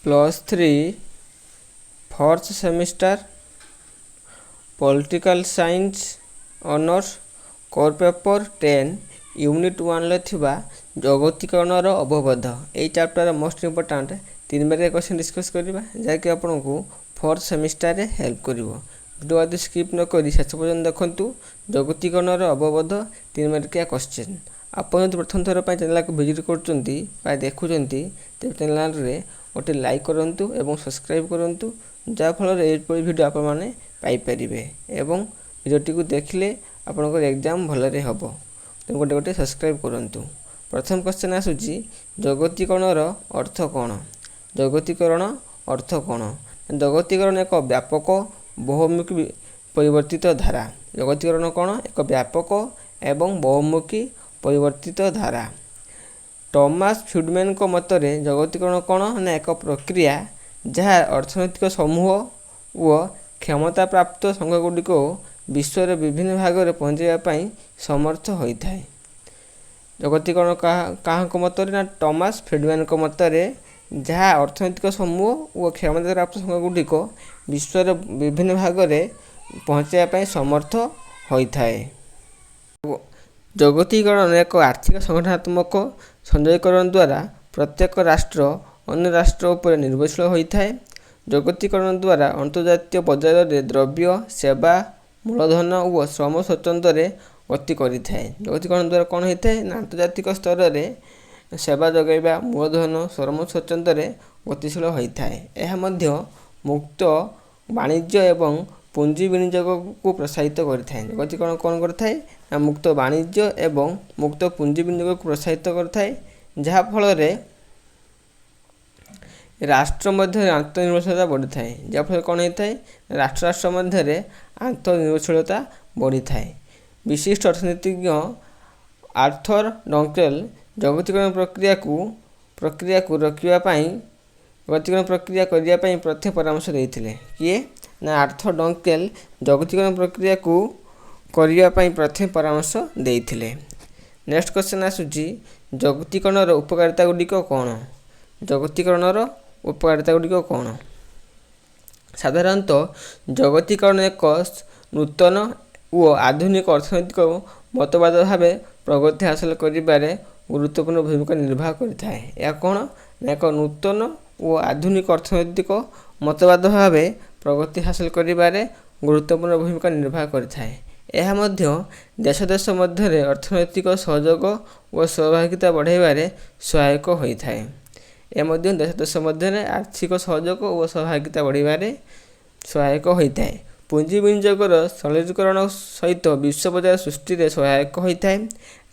+3 4th semester political science honours core paper 10 unit 1 ले थिबा जगतीकरणर अवबोध ए chapter most important 3 बार question discuss करबा जाके आपनको 4th semester रे हेल्प करिवो। वीडियो आदि स्किप न करी शेष पर्यंत देखंतु जगतीकरणर अवबोध 3 मार्किया क्वेश्चन। आप प्रथम थर पर चैनल को विजिट करचंती बा देखुचंती ते चैनल रे गोटे लाइक करंतु एवं सब्सक्राइब करंतु जा फल रे वीडियो आप माने पाई परिबे एवं वीडियोटी को देखले आपनकर एग्जाम भलरे हबो। तो गोटे गोटे सब्सक्राइब करंतु। प्रथम क्वेश्चन आसुची जगतीकरणर अर्थ कोन? जगतीकरण अर्थ कोन? जगतीकरण एक व्यापक बहुमुखी परिवर्तित धारा। जगतीकरण कोन? एक व्यापक एवं बहुमुखी परिवर्तित धारा। टॉमस फ्यूडमैन को मतरे जगतीकरण कोन ना एक प्रक्रिया जहाँ अर्थनैतिक समूह और क्षमता प्राप्त संघगुड़िक विश्वर विभिन्न भाग में पहुँचाई समर्थ होता है। जगतीकरण क्या मतरे ना टॉमस फ्यूडमैन को मतरे जहाँ अर्थनैतिक समूह और क्षमता प्राप्त संघगुड़िक विश्वर विभिन्न भाग में पहुँचाई समर्थ होता है। जगतीकरण एक आर्थिक संगठनात्मक संजयकरण द्वारा प्रत्येक राष्ट्र अन्य राष्ट्र उपर निर्भरशील होता है। जगतीकरण द्वारा अंतर्जातीय बजार में द्रव्य सेवा मूलधन और श्रम स्वतंत्र गति करें। जगतीकरण द्वारा कौन होता है ना अंतर्जातिक स्तर में सेवा जगैवा मूलधन श्रम स्वतंत्र गतिशील होता है। यह मुक्त वाणिज्य एवं पुंजी विनियोग को प्रोत्साहित करता है। जगतीकरण कौन करता है ना मुक्त वाणिज्य एवं मुक्त पुंजी विनियोग को प्रोत्साहित करता है जहाँ फल राष्ट्र मध्य आंतरनिर्भरशीलता बढ़ी थाए। जहाँफल कौन होता है राष्ट्र राष्ट्र मध्य आंतरनिर्भरशीलता बढ़ी थाए। विशिष्ट अर्थनीतिज्ञ आर्थर डंकेल जगतीकरण प्रक्रिया को रोकवाई जगतीकरण प्रक्रिया करने प्रथम परामर्श देते किए ना आर्थर डंकेल जगतीकरण प्रक्रिया को करने प्रथम परामर्श देते। नेक्स्ट क्वेश्चन आसूची जगतीकरणर उपकारिता गुड़िक कौन? जगतीकरणर उपकारिता गुड़िक कौन? साधारणतः जगतीकरण एक नूतन और आधुनिक अर्थनैतिक मतवाद भाव प्रगति हासिल करिबारे गुरुत्वपूर्ण भूमिका निर्वाह करता है। यह कौन ना एक नूतन और आधुनिक अर्थनैतिक मतवाद भाव प्रगति हासिल करिबारे गुरुत्वपूर्ण भूमिका निर्वाह करता है। यह देश देश मध्य अर्थनैतिक सहयोग और सहभागिता बढ़ाइबारे सहायक होता है। यह देश देश मध्य आर्थिक सहयोग और सहभागिता बढ़ाइबारे सहायक होता है। पुंजी विनियोगर सरलीकरण सहित विश्व बजार सृष्टि में सहायक होता है।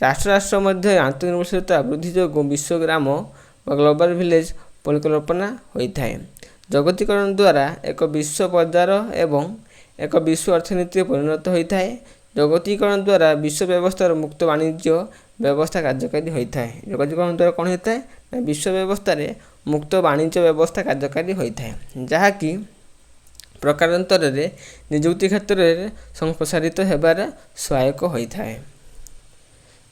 राष्ट्र राष्ट्र मध्य आंतरनिर्भरशीलता वृद्धि जो विश्व ग्राम ग्लोबल विलेज परिकल्पना होता है। जगतीकरण द्वारा एक विश्व बजार एवं एक विश्व अर्थनीति परिणत होता है। जगतीकरण द्वारा विश्व व्यवस्था मुक्त वाणिज्य व्यवस्था कार्यकारी होता है। जगतीकरण द्वारा कौन होता है विश्व व्यवस्था मुक्त वाणिज्य व्यवस्था कार्यकारी होता है जहाँकि प्रकारांतर निजुक्ति क्षेत्र में संप्रसारित होबार सहायक होता है।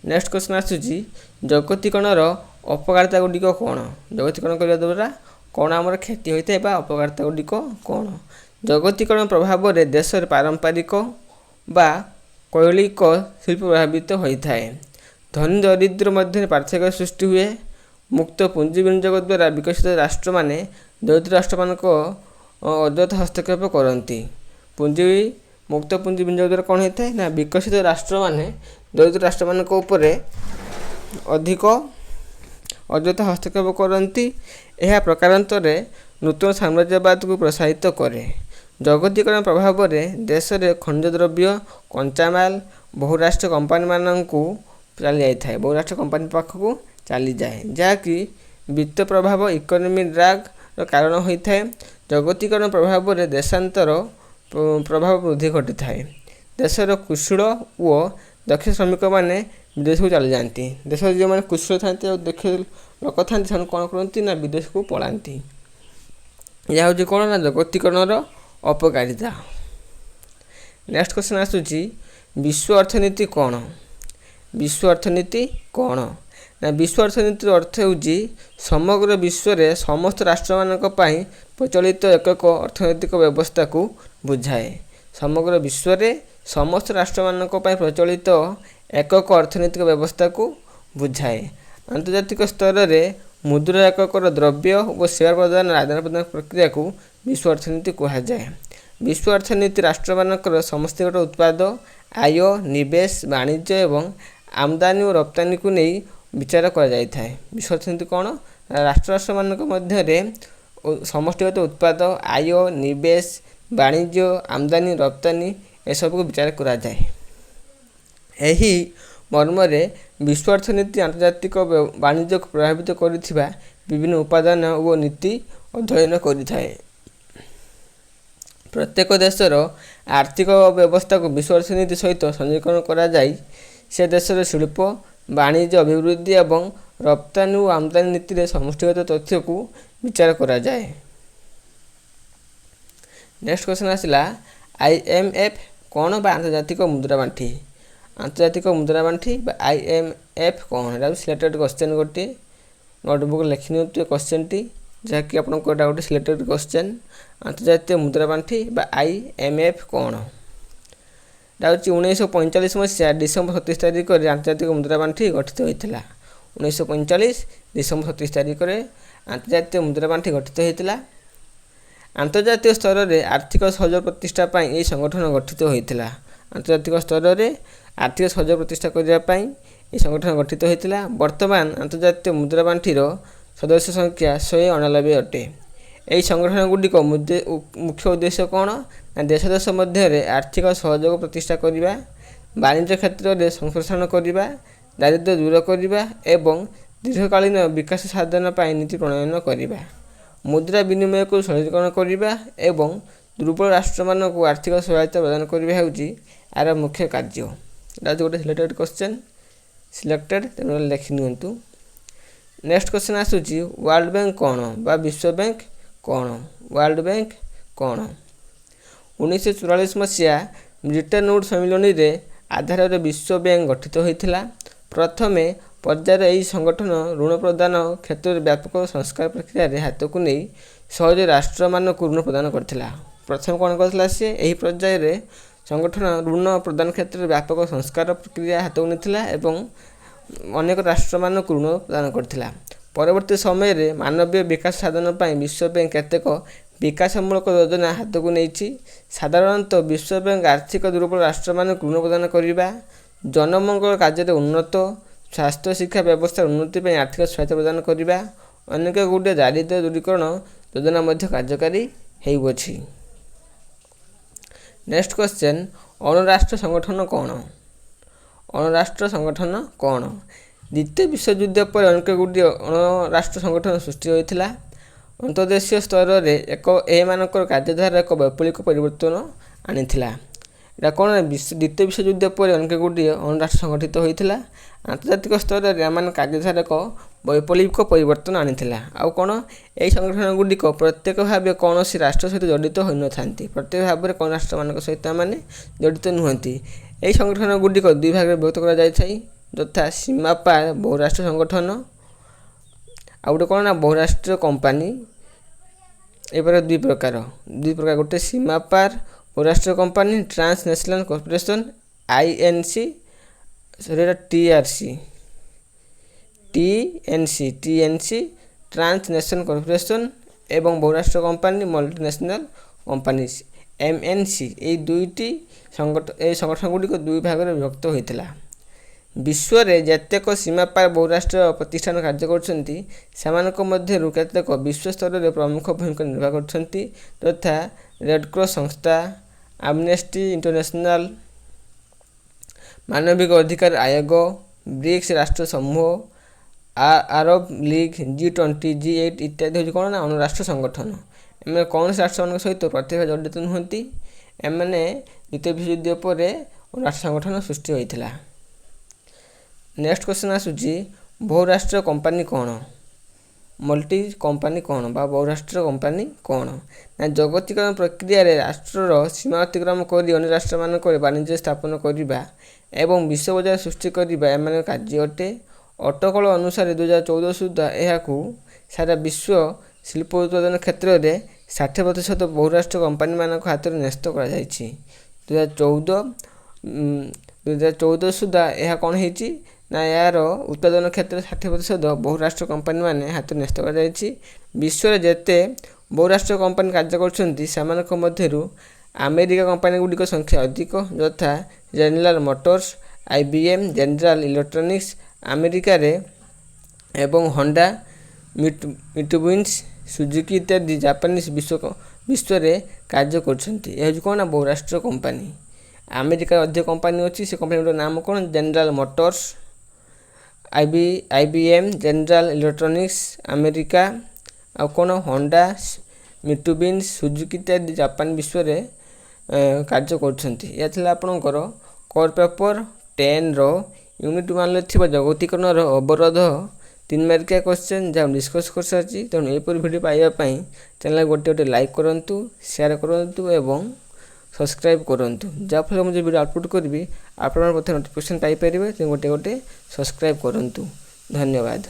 नेक्स्ट क्वेश्चन आसूची जगतीकरणर अपकारिता गुड़िक कौन? जगतीकरण करने द्वारा कौन आमर क्षति होता है अपकारिता गुड़िक कौन? जगतीकरण प्रभाव में देश पारंपरिक बा कौलिक शिल्प प्रभावित होता है। धनी दरिद्र मध्य पार्थक्य सृष्टि हुए। मुक्त पुंजी विनियोग द्वारा विकसित राष्ट्र माने दरिद्र राष्ट्र मानक अଯଥା हस्तक्षेप करती। मुक्त पुंजी विनियोग द्वारा कौन होता है ना विकसित राष्ट्र माने दरिद्र राष्ट्र मानक ऊपर अधिक अଯଥା हस्तक्षेप करती। यह प्रकारांतर नूतन साम्राज्यवाद को प्रोत्साहित करे। जगतीकरण प्रभाव में देश में खनिज द्रव्य कंचामाल बहुराष्ट्र कंपानी मानू चली जाए बहुराष्ट्र कंपानी पाखक चली जाए जहाँकि वित्त प्रभाव इकोनॉमी ड्रैग कारण होता है। जगतीकरण प्रभाव में देशांतर प्रभाव वृद्धि घटी थाए। देशर कुशल और दक्ष श्रमिक मैंने विदेश को चली जाती। देश जो मैंने कुशल था दक्ष लोक था कौन करती ना विदेश को पलाती। यह हूँ कौन ना जगतीकरणर अपकारिता। नेक्स्ट क्वेश्चन आसूची विश्व अर्थनीति कौन? विश्व अर्थनीति कौन ନା ବିଶ୍ୱ ଅର୍ଥନୀତିର ଅର୍ଥ ହେଉଛି ସମଗ୍ର ବିଶ୍ୱରେ ସମସ୍ତ ରାଷ୍ଟ୍ରମାନଙ୍କ ପାଇଁ ପ୍ରଚଳିତ ଏକକ ଅର୍ଥନୈତିକ ବ୍ୟବସ୍ଥାକୁ ବୁଝାଏ। ସମଗ୍ର ବିଶ୍ୱରେ ସମସ୍ତ ରାଷ୍ଟ୍ରମାନଙ୍କ ପାଇଁ ପ୍ରଚଳିତ ଏକକ ଅର୍ଥନୈତିକ ବ୍ୟବସ୍ଥାକୁ ବୁଝାଏ। ଆନ୍ତର୍ଜାତିକ ସ୍ତରରେ ମୁଦ୍ରା ଏକକର ଦ୍ରବ୍ୟ ଓ ସେବା ପ୍ରଦାନର ଆଦାନ ପ୍ରଦାନ ପ୍ରକ୍ରିୟାକୁ ବିଶ୍ୱ ଅର୍ଥନୀତି କୁହାଯାଏ। ବିଶ୍ୱ ଅର୍ଥନୀତି ରାଷ୍ଟ୍ରମାନଙ୍କର ସମସ୍ତଙ୍କର ଉତ୍ପାଦ, ଆୟ, ନିବେଶ, ବାଣିଜ୍ୟ ଏବଂ ଆମଦାନୀ ଓ ରପ୍ତାନିକୁ ନେଇ ବିଚାର କରାଯାଇଥାଏ। ବିଶ୍ୱ ଅର୍ଥନୀତି କ'ଣ? ରାଷ୍ଟ୍ରମାନଙ୍କ ମଧ୍ୟରେ ସମଷ୍ଟିଗତ ଉତ୍ପାଦ, ଆୟ, ନିବେଶ, ବାଣିଜ୍ୟ, ଆମଦାନୀ, ରପ୍ତାନି ଏସବୁକୁ ବିଚାର କରାଯାଏ। ଏହି ମର୍ମରେ ବିଶ୍ୱ ଅର୍ଥନୀତି ଆନ୍ତର୍ଜାତିକ ବାଣିଜ୍ୟକୁ ପ୍ରଭାବିତ କରୁଥିବା ବିଭିନ୍ନ ଉପାଦାନ ଓ ନୀତି ଅଧ୍ୟୟନ କରିଥାଏ। ପ୍ରତ୍ୟେକ ଦେଶର ଆର୍ଥିକ ବ୍ୟବସ୍ଥାକୁ ବିଶ୍ୱ ଅର୍ଥନୀତି ସହିତ ସଂଯୋଗୀକରଣ କରାଯାଇ ସେ ଦେଶର ଶିଳ୍ପ, ବାଣିଜ୍ୟ ଅଭିବୃଦ୍ଧି ଏବଂ ରପ୍ତାନି ଓ ଆମଦାନୀ ନୀତିରେ ସମଷ୍ଟିଗତ ତଥ୍ୟକୁ ବିଚାର କରାଯାଏ। ନେକ୍ସଟ କ୍ୱେଶ୍ଚନ୍ ଆସିଲା, IMF କ'ଣ ବା ଆନ୍ତର୍ଜାତିକ ମୁଦ୍ରା ପାଣ୍ଠି? ଆନ୍ତର୍ଜାତିକ ମୁଦ୍ରା ପାଣ୍ଠି ବା IMF କ'ଣ? ଏଇଟା ସିଲେକ୍ଟେଡ଼ କ୍ୱେଶ୍ଚନ୍ ଗୋଟିଏ। ନୋଟବୁକ୍ ଲେଖି ନିଅନ୍ତୁ ଏ କ୍ୱେଶ୍ଚନ୍ଟି, ଯାହାକି ଆପଣଙ୍କ ଏଇଟା ଗୋଟେ ସିଲେକ୍ଟେଡ଼ କ୍ୱେଶ୍ଚନ୍। ଆନ୍ତର୍ଜାତୀୟ ମୁଦ୍ରା ପାଣ୍ଠି ବା IMF କ'ଣ? ଏଇଟା ହେଉଛି 1945 ମସିହା ଡିସେମ୍ବର 27 ତାରିଖରେ ଆନ୍ତର୍ଜାତିକ ମୁଦ୍ରା ପାଣ୍ଠି ଗଠିତ ହୋଇଥିଲା। 1945 ଡିସେମ୍ବର 27 ତାରିଖରେ ଆନ୍ତର୍ଜାତୀୟ ମୁଦ୍ରା ପାଣ୍ଠି ଗଠିତ ହୋଇଥିଲା। ଆନ୍ତର୍ଜାତିକ ସ୍ତରରେ ଆର୍ଥିକ ସହଯୋଗ ପ୍ରତିଷ୍ଠା ପାଇଁ ଏହି ସଂଗଠନ ଗଠିତ ହୋଇଥିଲା। ଆନ୍ତର୍ଜାତିକ ସ୍ତରରେ ଆର୍ଥିକ ସହଯୋଗ ପ୍ରତିଷ୍ଠା କରିବା ପାଇଁ ଏହି ସଂଗଠନ ଗଠିତ ହୋଇଥିଲା। ବର୍ତ୍ତମାନ ଆନ୍ତର୍ଜାତୀୟ ମୁଦ୍ରା ପାଣ୍ଠିର ସଦସ୍ୟ ସଂଖ୍ୟା 199 ଅଟେ। ଏହି ସଂଗଠନଗୁଡ଼ିକ ମୁଖ୍ୟ ଉଦ୍ଦେଶ୍ୟ କ'ଣ? ନା ଦେଶ ଦେଶ ମଧ୍ୟରେ ଆର୍ଥିକ ସହଯୋଗ ପ୍ରତିଷ୍ଠା କରିବା, ବାଣିଜ୍ୟ କ୍ଷେତ୍ରରେ ସମ୍ପ୍ରସାରଣ କରିବା, ଦାରିଦ୍ର୍ୟ ଦୂର କରିବା ଏବଂ ଦୀର୍ଘକାଳୀନ ବିକାଶ ସାଧନ ପାଇଁ ନୀତି ପ୍ରଣୟନ କରିବା, ମୁଦ୍ରା ବିନିମୟକୁ ସରଳୀକରଣ କରିବା ଏବଂ ଦୁର୍ବଳ ରାଷ୍ଟ୍ରମାନଙ୍କୁ ଆର୍ଥିକ ସହାୟତା ପ୍ରଦାନ କରିବା ହେଉଛି ଏହାର ମୁଖ୍ୟ କାର୍ଯ୍ୟ। ଏଇଟା ହେଉଛି ଗୋଟେ ସିଲେକ୍ଟେଡ଼ କ୍ୱେଶ୍ଚନ୍, ସିଲେକ୍ଟେଡ଼, ତେଣୁ ଲେଖି ନିଅନ୍ତୁ। ନେକ୍ସଟ କ୍ୱେଶ୍ଚନ୍ ଆସୁଛି, ୱାର୍ଲଡ ବ୍ୟାଙ୍କ କ'ଣ ବା ବିଶ୍ୱ ବ୍ୟାଙ୍କ କ'ଣ? ୱାର୍ଲଡ ବ୍ୟାଙ୍କ କ'ଣ? 1944 ମସିହା ବ୍ରିଟେନ ଉଡ୍ ସମ୍ମିଳନୀରେ ଆଧାରରେ ବିଶ୍ୱ ବ୍ୟାଙ୍କ ଗଠିତ ହୋଇଥିଲା। ପ୍ରଥମେ ପର୍ଯ୍ୟାୟରେ ଏହି ସଂଗଠନ ଋଣ ପ୍ରଦାନ କ୍ଷେତ୍ରରେ ବ୍ୟାପକ ସଂସ୍କାର ପ୍ରକ୍ରିୟାରେ ହାତକୁ ନେଇ ସହଜରେ ରାଷ୍ଟ୍ରମାନଙ୍କୁ ଋଣ ପ୍ରଦାନ କରିଥିଲା। ପ୍ରଥମେ କ'ଣ କରିଥିଲା ସେ? ଏହି ପର୍ଯ୍ୟାୟରେ ସଂଗଠନ ଋଣ ପ୍ରଦାନ କ୍ଷେତ୍ରରେ ବ୍ୟାପକ ସଂସ୍କାର ପ୍ରକ୍ରିୟା ହାତକୁ ନେଇଥିଲା ଏବଂ ଅନେକ ରାଷ୍ଟ୍ରମାନଙ୍କୁ ଋଣ ପ୍ରଦାନ କରିଥିଲା। ପରବର୍ତ୍ତୀ ସମୟରେ ମାନବୀୟ ବିକାଶ ସାଧନ ପାଇଁ ବିଶ୍ୱ ବ୍ୟାଙ୍କ କେତେକ ବିକାଶମୂଳକ ଯୋଜନା ହାତକୁ ନେଇଛି। ସାଧାରଣତଃ ବିଶ୍ୱ ବ୍ୟାଙ୍କ ଆର୍ଥିକ ଦୁର୍ବଳ ରାଷ୍ଟ୍ରମାନଙ୍କୁ ଋଣ ପ୍ରଦାନ କରିବା, ଜନମଙ୍ଗଳ କାର୍ଯ୍ୟରେ ଉନ୍ନତ, ସ୍ୱାସ୍ଥ୍ୟ ଶିକ୍ଷା ବ୍ୟବସ୍ଥାର ଉନ୍ନତି ପାଇଁ ଆର୍ଥିକ ସହାୟତା ପ୍ରଦାନ କରିବା, ଅନେକ ଗୁଡ଼ିଏ ଦାରିଦ୍ର୍ୟ ଦୂରୀକରଣ ଯୋଜନା ମଧ୍ୟ କାର୍ଯ୍ୟକାରୀ ହେଉଅଛି। ନେକ୍ସଟ କ୍ୱେଶ୍ଚନ୍, ଅଣରାଷ୍ଟ୍ର ସଂଗଠନ କ'ଣ? ଅଣରାଷ୍ଟ୍ର ସଂଗଠନ କ'ଣ? ଦ୍ୱିତୀୟ ବିଶ୍ୱଯୁଦ୍ଧ ପରେ ଅନେକ ଗୁଡ଼ିଏ ଅଣରାଷ୍ଟ୍ର ସଂଗଠନ ସୃଷ୍ଟି ହୋଇଥିଲା। ଅନ୍ତର୍ଦେଶୀୟ ସ୍ତରରେ ଏମାନଙ୍କର କାର୍ଯ୍ୟଧାରା ଏକ ବୈପ୍ଳବିକ ପରିବର୍ତ୍ତନ ଆଣିଥିଲା। ଏଇଟା କ'ଣ? ଦ୍ୱିତୀୟ ବିଶ୍ୱଯୁଦ୍ଧ ପରେ ଅନେକ ଗୁଡ଼ିଏ ଅଣରାଷ୍ଟ୍ର ସଂଗଠିତ ହୋଇଥିଲା। ଆନ୍ତର୍ଜାତିକ ସ୍ତରରେ ଏମାନଙ୍କ କାର୍ଯ୍ୟଧାରା ଏକ ବୈପ୍ଳବିକ ପରିବର୍ତ୍ତନ ଆଣିଥିଲା। ଆଉ କ'ଣ? ଏହି ସଂଗଠନ ଗୁଡ଼ିକ ପ୍ରତ୍ୟେକ ଭାବେ କୌଣସି ରାଷ୍ଟ୍ର ସହିତ ଜଡ଼ିତ ହୋଇନଥାନ୍ତି। ପ୍ରତ୍ୟେକ ଭାବରେ କୌଣସି ରାଷ୍ଟ୍ରମାନଙ୍କ ସହିତ ଏମାନେ ଜଡ଼ିତ ନୁହନ୍ତି। ଏହି ସଂଗଠନ ଗୁଡ଼ିକ ଦୁଇ ଭାଗରେ ବିଭକ୍ତ କରାଯାଇଥାଏ, ଯଥା ସୀମାପାର ବହୁରାଷ୍ଟ୍ର ସଂଗଠନ, ଆଉ ଗୋଟେ କ'ଣ? ନା ବହୁରାଷ୍ଟ୍ରୀୟ କମ୍ପାନୀ। ଏପରି ଦୁଇ ପ୍ରକାର, ଗୋଟେ ସୀମାପାର ବହୁରାଷ୍ଟ୍ରୀୟ company, transnational corporation INC, TNC transnational corporation ଏବଂ ବହୁରାଷ୍ଟ୍ରୀୟ କମ୍ପାନୀ ମଲ୍ଟିନ୍ୟାସନାଲ କମ୍ପାନିଜ MNC। ଏହି ସଂଗଠନ ଗୁଡ଼ିକ ଦୁଇ ଭାଗରେ ବିଭକ୍ତ ହୋଇଥିଲା। ବିଶ୍ୱରେ ଯେତେକ ସୀମାପାର ବହୁରାଷ୍ଟ୍ରୀୟ ପ୍ରତିଷ୍ଠାନ କାର୍ଯ୍ୟ କରୁଛନ୍ତି ସେମାନଙ୍କ ମଧ୍ୟରୁ କେତେକ ବିଶ୍ୱ ସ୍ତରରେ ପ୍ରମୁଖ ଭୂମିକା ନିର୍ବାହ କରୁଛନ୍ତି, ଯଥା ରେଡ୍କ୍ରସ ସଂସ୍ଥା, ଆମନେଷ୍ଟି ଇଣ୍ଟରନ୍ୟାସନାଲ, ମାନବିକ ଅଧିକାର ଆୟୋଗ, ବ୍ରିକ୍ସ ରାଷ୍ଟ୍ର ସମୂହ, ଆରବ ଲିଗ୍, G20, G8 ଇତ୍ୟାଦି ହେଉଛି କ'ଣ? ନା ଅଣରାଷ୍ଟ୍ର ସଂଗଠନ। ଏମାନେ କୌଣସି ରାଷ୍ଟ୍ରମାନଙ୍କ ସହିତ ପ୍ରତ୍ୟକ୍ଷ ଜଡ଼ିତ ନୁହନ୍ତି। ଏମାନେ ଦ୍ୱିତୀୟ ବିଶ୍ୱଯୁଦ୍ଧ ପରେ ଅଣରାଷ୍ଟ୍ର ସଂଗଠନ ସୃଷ୍ଟି ହୋଇଥିଲା। ନେକ୍ସଟ କ୍ୱେଶ୍ଚନ୍ ଆସୁଛି, ବହୁରାଷ୍ଟ୍ରୀୟ କମ୍ପାନୀ କ'ଣ? ମଲ୍ଟି କମ୍ପାନୀ କ'ଣ ବା ବହୁରାଷ୍ଟ୍ରୀୟ କମ୍ପାନୀ କ'ଣ? ନା ଜାଗତିକରଣ ପ୍ରକ୍ରିୟାରେ ରାଷ୍ଟ୍ରର ସୀମା ଅତିକ୍ରମ କରି ଅନ୍ୟ ରାଷ୍ଟ୍ରମାନଙ୍କରେ ବାଣିଜ୍ୟ ସ୍ଥାପନ କରିବା ଏବଂ ବିଶ୍ୱ ବଜାର ସୃଷ୍ଟି କରିବା ଏମାନଙ୍କ କାର୍ଯ୍ୟ ଅଟେ। ଅଟକଳ ଅନୁସାରେ 2014 ସୁଦ୍ଧା ଏହାକୁ ସାରା ବିଶ୍ୱ ଶିଳ୍ପ ଉତ୍ପାଦନ କ୍ଷେତ୍ରରେ 60% ବହୁରାଷ୍ଟ୍ର କମ୍ପାନୀମାନଙ୍କ ହାତରେ ନ୍ୟସ୍ତ କରାଯାଇଛି। 2014 ସୁଦ୍ଧା ଏହା କ'ଣ ହେଇଛି ନା ଏହାର ଉତ୍ପାଦନ କ୍ଷେତ୍ରରେ 60% ବହୁରାଷ୍ଟ୍ର କମ୍ପାନୀମାନେ ହାତରେ ନ୍ୟସ୍ତ କରାଯାଇଛି। ବିଶ୍ୱରେ ଯେତେ ବହୁରାଷ୍ଟ୍ର କମ୍ପାନୀ କାର୍ଯ୍ୟ କରୁଛନ୍ତି ସେମାନଙ୍କ ମଧ୍ୟରୁ ଆମେରିକା କମ୍ପାନୀ ଗୁଡ଼ିକ ସଂଖ୍ୟା ଅଧିକ, ଯଥା general motors, IBM, general electronics ଆମେରିକାରେ ଏବଂ ହଣ୍ଡା, ମିଟସୁବିସି, ସୁଜୁକି ଇତ୍ୟାଦି ଜାପାନିଜ ବିଶ୍ୱରେ କାର୍ଯ୍ୟ କରୁଛନ୍ତି। ଏହା ହେଉଛି କ'ଣ ନା ବହୁରାଷ୍ଟ୍ର କମ୍ପାନୀ। ଆମେରିକାରେ ଅଧିକ କମ୍ପାନୀ ଅଛି, ସେ କମ୍ପାନୀଗୁଡ଼ିର ନାମ କ'ଣ? General motors, IBM, general electronics America, ଆଉ କ'ଣ ହଣ୍ଡା, ମିଟସୁବିସି, ସୁଜୁକି ଇତ୍ୟାଦି ଜାପାନ ବିଶ୍ୱରେ କାର୍ଯ୍ୟ କରୁଛନ୍ତି। ଏହା ଥିଲା ଆପଣଙ୍କର କୋର୍ ପେପର 10ର ୟୁନିଟ୍ 1ରେ ଥିବା ଜାଗତିକରଣର ଅବରୋଧ 3 ମାର୍କିଆ କ୍ୱେଶ୍ଚନ୍ ଯାହା ଡିସ୍କସ୍ କରିସାରିଛି। ତେଣୁ ଏହିପରି ଭିଡ଼ିଓ ପାଇବା ପାଇଁ ଚ୍ୟାନେଲ୍ ଗୋଟେ ଲାଇକ୍ କରନ୍ତୁ, ସେୟାର କରନ୍ତୁ ଏବଂ ସବସ୍କ୍ରାଇବ୍ କରନ୍ତୁ। ଯାହାଫଳରେ ମୁଁ ଯେଉଁ ଭିଡ଼ିଓ ଅପଲୋଡ଼ କରିବି ଆପଣମାନେ ପ୍ରଥମେ ନୋଟିଫିକେସନ୍ ପାଇପାରିବେ। ତେଣୁ ଗୋଟେ ସବସ୍କ୍ରାଇବ୍ କରନ୍ତୁ। ଧନ୍ୟବାଦ।